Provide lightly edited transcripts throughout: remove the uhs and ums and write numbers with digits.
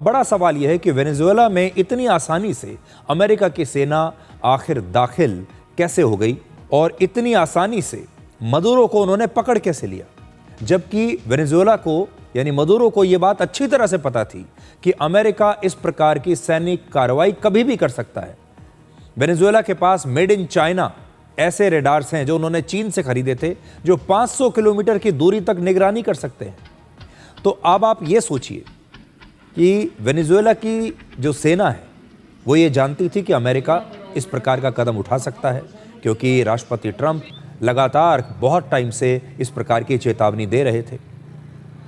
बड़ा सवाल यह है कि वेनेजुएला में इतनी आसानी से अमेरिका की सेना आखिर दाखिल कैसे हो गई और इतनी आसानी से मदुरो को उन्होंने पकड़ कैसे लिया, जबकि वेनेजुएला को यानी मदुरो को यह बात अच्छी तरह से पता थी कि अमेरिका इस प्रकार की सैनिक कार्रवाई कभी भी कर सकता है। वेनेजुएला के पास मेड इन चाइना ऐसे रेडार्स हैं जो उन्होंने चीन से खरीदे थे, जो 500 किलोमीटर की दूरी तक निगरानी कर सकते हैं। तो अब आप ये सोचिए कि वेनेजुएला की जो सेना है वो ये जानती थी कि अमेरिका इस प्रकार का कदम उठा सकता है, क्योंकि राष्ट्रपति ट्रंप लगातार बहुत टाइम से इस प्रकार की चेतावनी दे रहे थे।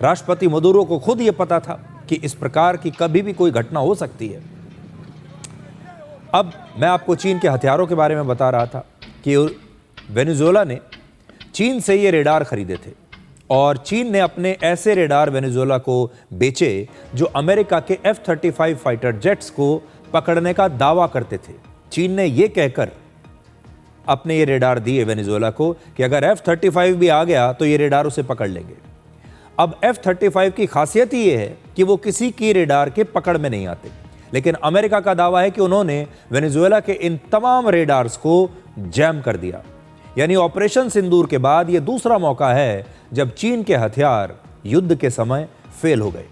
राष्ट्रपति मदुरो को खुद ये पता था कि इस प्रकार की कभी भी कोई घटना हो सकती है। अब मैं आपको चीन के हथियारों के बारे में बता रहा था कि वेनेजुएला ने चीन से ये रेडार खरीदे थे और चीन ने अपने ऐसे रेडार वेनेजुएला को बेचे जो अमेरिका के F-35 फाइटर जेट्स को पकड़ने का दावा करते थे। चीन ने ये कहकर अपने ये रेडार दिए वेनेजुएला को कि अगर F-35 भी आ गया तो ये रेडार उसे पकड़ लेंगे। अब F-35 की खासियत ही ये है कि वो किसी की रेडार के पकड़ में नहीं आते, लेकिन अमेरिका का दावा है कि उन्होंने वेनेजुएला के इन तमाम रेडार्स को जैम कर दिया। यानी ऑपरेशन सिंदूर के बाद ये दूसरा मौका है जब चीन के हथियार युद्ध के समय फेल हो गए।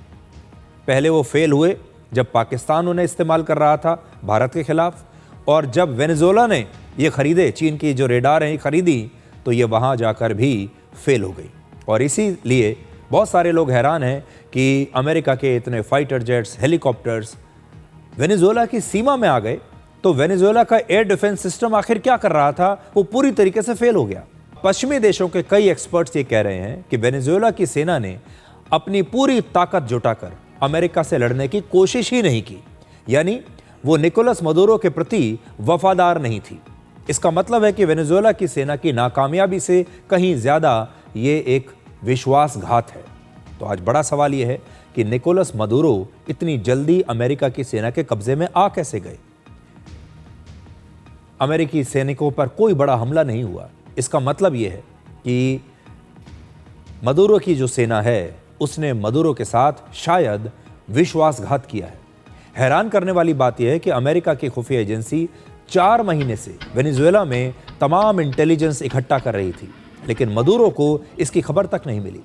पहले वो फेल हुए जब पाकिस्तान उन्हें इस्तेमाल कर रहा था भारत के खिलाफ, और जब वेनेजुएला ने ये खरीदे, चीन की जो रेडार हैं खरीदी, तो ये वहाँ जाकर भी फेल हो गई। और इसीलिए बहुत सारे लोग हैरान हैं कि अमेरिका के इतने फाइटर जेट्स, हेलीकॉप्टर्स वेनेजुएला की सीमा में आ गए, तो वेनेजुएला का एयर डिफेंस सिस्टम आखिर क्या कर रहा था, वो पूरी तरीके से फेल हो गया। पश्चिमी देशों के कई एक्सपर्ट्स ये कह रहे हैं कि वेनेजुएला की सेना ने अपनी पूरी ताकत जुटाकर अमेरिका से लड़ने की कोशिश ही नहीं की, यानी वो निकोलस मदुरो के प्रति वफादार नहीं थी। इसका मतलब है कि वेनेजुएला की सेना की नाकामयाबी से कहीं ज्यादा ये एक विश्वासघात है। तो आज बड़ा सवाल यह है कि निकोलस मदुरो इतनी जल्दी अमेरिका की सेना के कब्जे में आ कैसे गए। अमेरिकी सैनिकों पर कोई बड़ा हमला नहीं हुआ। इसका मतलब यह है कि मदुरो की जो सेना है उसने मदुरो के साथ शायद विश्वासघात किया है। हैरान करने वाली बात यह है कि अमेरिका की खुफिया एजेंसी 4 महीने से वेनेजुएला में तमाम इंटेलिजेंस इकट्ठा कर रही थी, लेकिन मदुरो को इसकी खबर तक नहीं मिली।